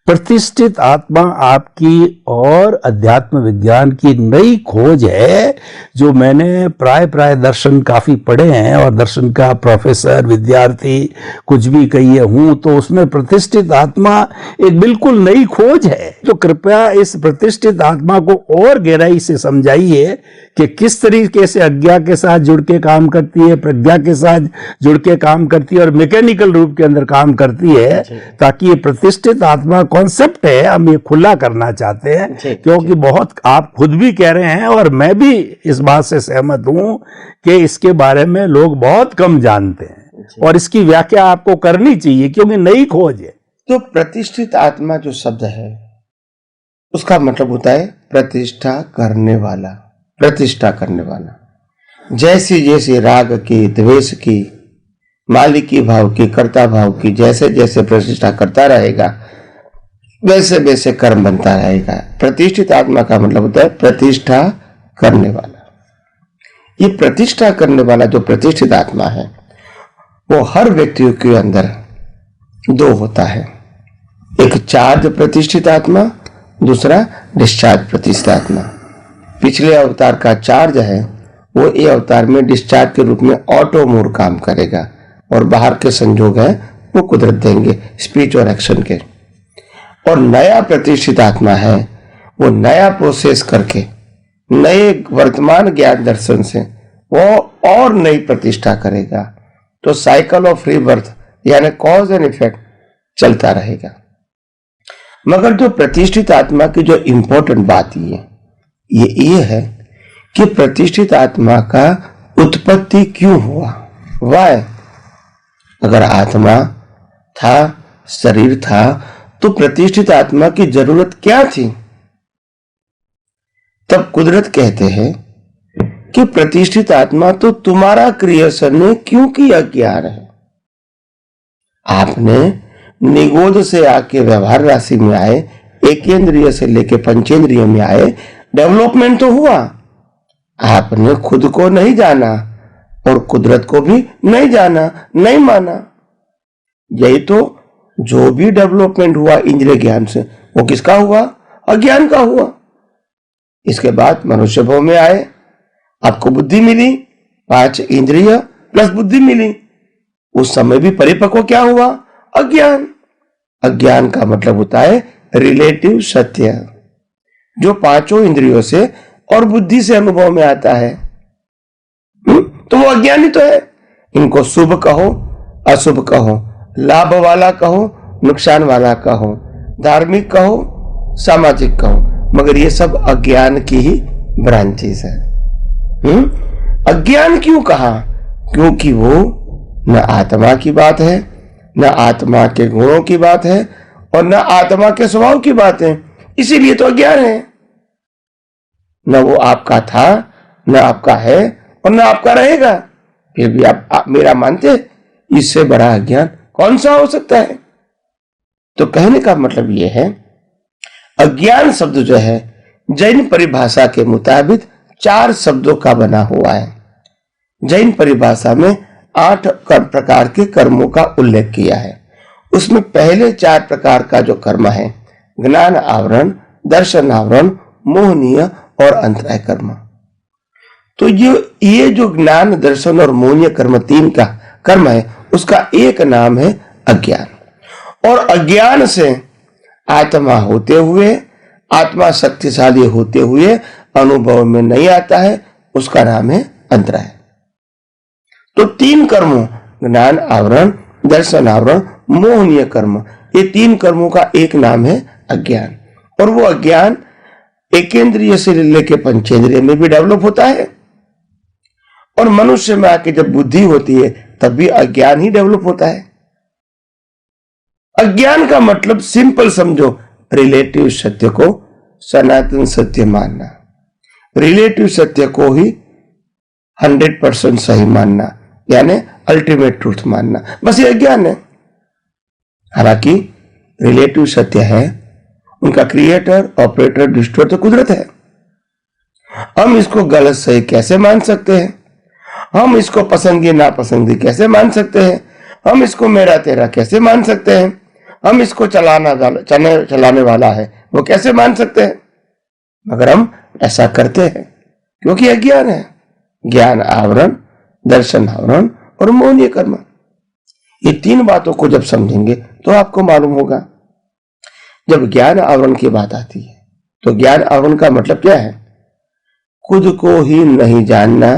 प्रतिष्ठित आत्मा आपकी और अध्यात्म विज्ञान की नई खोज है, जो मैंने प्राय दर्शन काफी पढ़े हैं और दर्शन का प्रोफेसर विद्यार्थी कुछ भी कहिए हूं, तो उसमें प्रतिष्ठित आत्मा एक बिल्कुल नई खोज है। तो कृपया इस प्रतिष्ठित आत्मा को और गहराई से समझाइए कि किस तरीके से अज्ञा के साथ जुड़ के काम करती है, प्रज्ञा के साथ जुड़ के काम करती है और मैकेनिकल रूप के अंदर काम करती है, ताकि ये प्रतिष्ठित आत्मा कॉन्सेप्ट है, हम ये खुला करना चाहते हैं। क्योंकि बहुत आप खुद भी कह रहे हैं और मैं भी इस बात से सहमत हूं कि इसके बारे में लोग बहुत कम जानते हैं और इसकी व्याख्या आपको करनी चाहिए क्योंकि नई खोज है। तो प्रतिष्ठित आत्मा जो शब्द है उसका मतलब होता है प्रतिष्ठा करने वाला, प्रतिष्ठा करने वाला। जैसे जैसे राग की, द्वेष की, मालिकी भाव की, कर्ता भाव की जैसे जैसे प्रतिष्ठा करता रहेगा वैसे वैसे कर्म बनता रहेगा। प्रतिष्ठित आत्मा का मतलब होता है प्रतिष्ठा करने वाला। ये प्रतिष्ठा करने वाला जो प्रतिष्ठित आत्मा है वो हर व्यक्ति के अंदर दो होता है, एक चार्ज प्रतिष्ठित आत्मा, दूसरा डिस्चार्ज प्रतिष्ठित आत्मा। पिछले अवतार का चार्ज है वो ये अवतार में डिस्चार्ज के रूप में ऑटो मोड काम करेगा और बाहर के संजोग है वो कुदरत देंगे स्पीच और एक्शन के। और नया प्रतिष्ठित आत्मा है वो नया प्रोसेस करके नए वर्तमान ज्ञान दर्शन से वो और नई प्रतिष्ठा करेगा। तो साइकिल ऑफ रीबर्थ यानी कॉज एंड इफेक्ट चलता रहेगा। मगर जो प्रतिष्ठित आत्मा की जो इंपॉर्टेंट बात ये है कि प्रतिष्ठित आत्मा का उत्पत्ति क्यों हुआ, वाय। अगर आत्मा था, शरीर था, तो प्रतिष्ठित आत्मा की जरूरत क्या थी? तब कुदरत कहते हैं कि प्रतिष्ठित आत्मा तो तुम्हारा क्रिएशन ने क्यों किया क्या रहे। आपने निगोद से आके व्यवहार राशि में आए, एकेंद्रिय से लेके पंचेंद्रिय में आए, डेवलपमेंट तो हुआ। आपने खुद को नहीं जाना और कुदरत को भी नहीं जाना, नहीं माना। यही तो जो भी डेवलपमेंट हुआ इंद्रिय ज्ञान से वो किसका हुआ? अज्ञान का हुआ। इसके बाद मनुष्य भाव में आए, आपको बुद्धि मिली, 5 इंद्रिय प्लस बुद्धि मिली। उस समय भी परिपक्व क्या हुआ? अज्ञान। अज्ञान का मतलब होता है रिलेटिव सत्य, जो 5 इंद्रियों से और बुद्धि से अनुभव में आता है। तो वो अज्ञानी तो है। इनको शुभ कहो, अशुभ कहो, लाभ वाला कहो, नुकसान वाला कहो, धार्मिक कहो, सामाजिक कहो, मगर ये सब अज्ञान की ही ब्रांचेस है। अज्ञान क्यों कहा? क्योंकि वो न आत्मा की बात है, न आत्मा के गुणों की बात है और न आत्मा के स्वभाव की बात है। इसीलिए तो अज्ञान है। न वो आपका था, न आपका है और न आपका रहेगा, फिर भी आप मेरा मानते। इससे बड़ा अज्ञान कौन सा हो सकता है? तो कहने का मतलब यह है, अज्ञान शब्द जो है जैन परिभाषा के मुताबिक 4 शब्दों का बना हुआ है। जैन परिभाषा में 8 प्रकार के कर्मों का उल्लेख किया है। उसमें पहले 4 प्रकार का जो कर्म है, ज्ञान आवरण, दर्शन आवरण, मोहनीय और अंतराय कर्म। तो ये जो ज्ञान, दर्शन और मोहनीय कर्म 3 का कर्म है, उसका एक नाम है अज्ञान। और अज्ञान से आत्मा होते हुए, आत्मा शक्तिशाली होते हुए अनुभव में नहीं आता है, उसका नाम है अंतराय। तो 3 कर्मों, ज्ञान आवरण, दर्शन आवरण, मोहनीय कर्म, ये 3 कर्मों का एक नाम है अज्ञान। और वो अज्ञान एकेंद्रिय से लेकर पंचेंद्रिय में भी डेवलप होता है और मनुष्य में आके जब बुद्धि होती है तब भी अज्ञान ही डेवलप होता है। अज्ञान का मतलब सिंपल समझो, रिलेटिव सत्य को सनातन सत्य मानना, रिलेटिव सत्य को ही 100% सही मानना, यानी अल्टीमेट ट्रूथ मानना, बस ये अज्ञान है। हालांकि रिलेटिव सत्य है, उनका क्रिएटर, ऑपरेटर, डिस्ट्रॉयर तो कुदरत है। हम इसको गलत सही कैसे मान सकते हैं? हम इसको पसंदगी नापसंदगी कैसे मान सकते हैं? हम इसको मेरा तेरा कैसे मान सकते हैं? हम इसको चलाने वाला है, वो कैसे मान सकते हैं? मगर हम ऐसा करते हैं क्योंकि अज्ञान है। ज्ञान आवरण, दर्शन आवरण और मौनीय कर्म, ये तीन बातों को जब समझेंगे तो आपको मालूम होगा। जब ज्ञान आवरण की बात आती है तो ज्ञान आवरण का मतलब क्या है? खुद को ही नहीं जानना,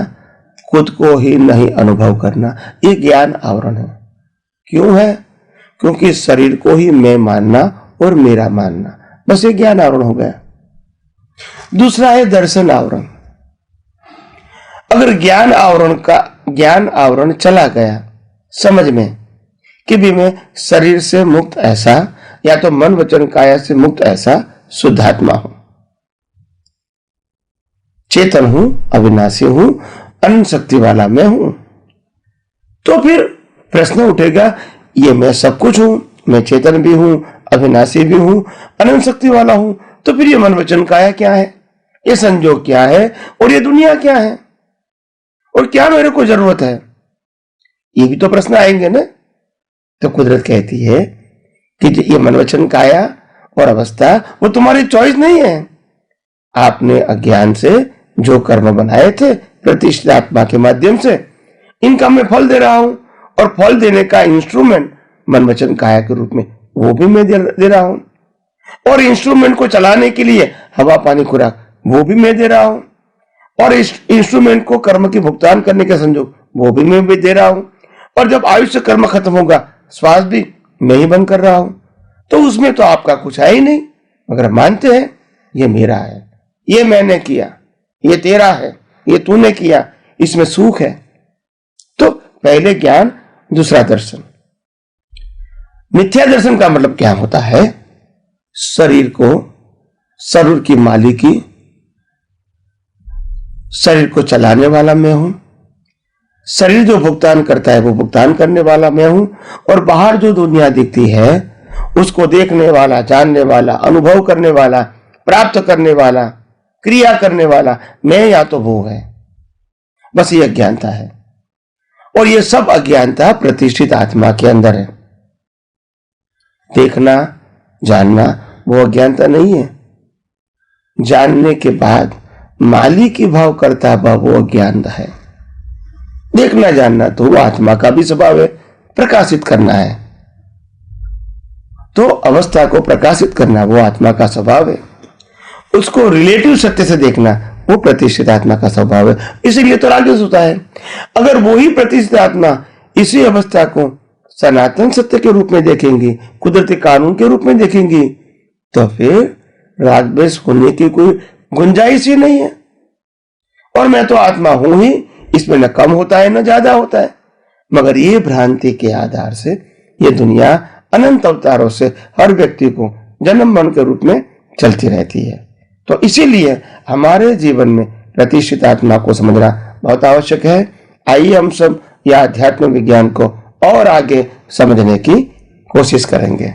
खुद को ही नहीं अनुभव करना, ये ज्ञान आवरण है। क्यों है? क्योंकि शरीर को ही मैं मानना और मेरा मानना, बस ये ज्ञान आवरण हो गया। दूसरा है दर्शन आवरण। अगर ज्ञान आवरण चला गया समझ में कि भी मैं शरीर से मुक्त ऐसा, या तो मन वचन काया से मुक्त ऐसा शुद्धात्मा हूं, चेतन हूं, अविनाशी हूं, अनंत शक्ति वाला मैं हूं, तो फिर प्रश्न उठेगा, ये मैं सब कुछ हूं, मैं चेतन भी हूं, अविनाशी भी हूं, अनंत शक्ति वाला हूं, तो फिर ये मन वचन काया क्या है, ये संयोग क्या है, और ये दुनिया क्या है, और क्या मेरे को जरूरत है? ये भी तो प्रश्न आएंगे ना। तो कुदरत कहती है कि ये मन वचन काया और अवस्था वो तुम्हारी चॉइस नहीं है। आपने अज्ञान से जो कर्म बनाए थे प्रतिष्ठित आत्मा के माध्यम से, इनका मैं फल दे रहा हूं, और फल देने का इंस्ट्रूमेंट मन वचन काया के रूप में वो भी मैं दे रहा हूं, और इंस्ट्रूमेंट को चलाने के लिए हवा पानी खुराक वो भी मैं दे रहा हूं, और इस इंस्ट्रूमेंट को कर्म की भुगतान करने का संयोग वो भी मैं दे रहा हूं, और जब आयुष्य कर्म खत्म होगा श्वास भी मैं ही बंद कर रहा हूं। तो उसमें तो आपका कुछ है ही नहीं, मगर मानते हैं ये मेरा है, ये मैंने किया, ये तेरा है, ये तूने किया, इसमें सुख है। तो पहले ज्ञान, दूसरा दर्शन। मिथ्या दर्शन का मतलब क्या होता है? शरीर की मालिकी, शरीर को चलाने वाला मैं हूं, शरीर जो भुगतान करता है वो भुगतान करने वाला मैं हूं, और बाहर जो दुनिया दिखती है उसको देखने वाला, जानने वाला, अनुभव करने वाला, प्राप्त करने वाला, क्रिया करने वाला मैं या तो वो है। बस ये अज्ञानता है, और ये सब अज्ञानता प्रतिष्ठित आत्मा के अंदर है। देखना, जानना वो अज्ञानता नहीं है। जानने के बाद मालिकी भाव करता हुआ वो अज्ञानता है। देखना जानना तो वो आत्मा का भी स्वभाव है, प्रकाशित करना है, तो अवस्था को प्रकाशित करना वो आत्मा का स्वभाव है। उसको रिलेटिव सत्य से देखना वो प्रतिष्ठित आत्मा का स्वभाव है। इसीलिए तो राजस होता है। अगर वो ही प्रतिष्ठित आत्मा इसी अवस्था को सनातन सत्य के रूप में देखेंगी, कुदरती कानून के रूप में देखेंगी, तो फिर राजद्वेष होने की कोई गुंजाइश ही नहीं है। और मैं तो आत्मा हूं ही, इसमें न कम होता है न ज्यादा होता है। मगर ये भ्रांति के आधार से ये दुनिया अनंत अवतारों से हर व्यक्ति को जन्म मरण के रूप में चलती रहती है। तो इसीलिए हमारे जीवन में प्रतिष्ठित आत्मा को समझना बहुत आवश्यक है। आइए हम सब यह अध्यात्म विज्ञान को और आगे समझने की कोशिश करेंगे।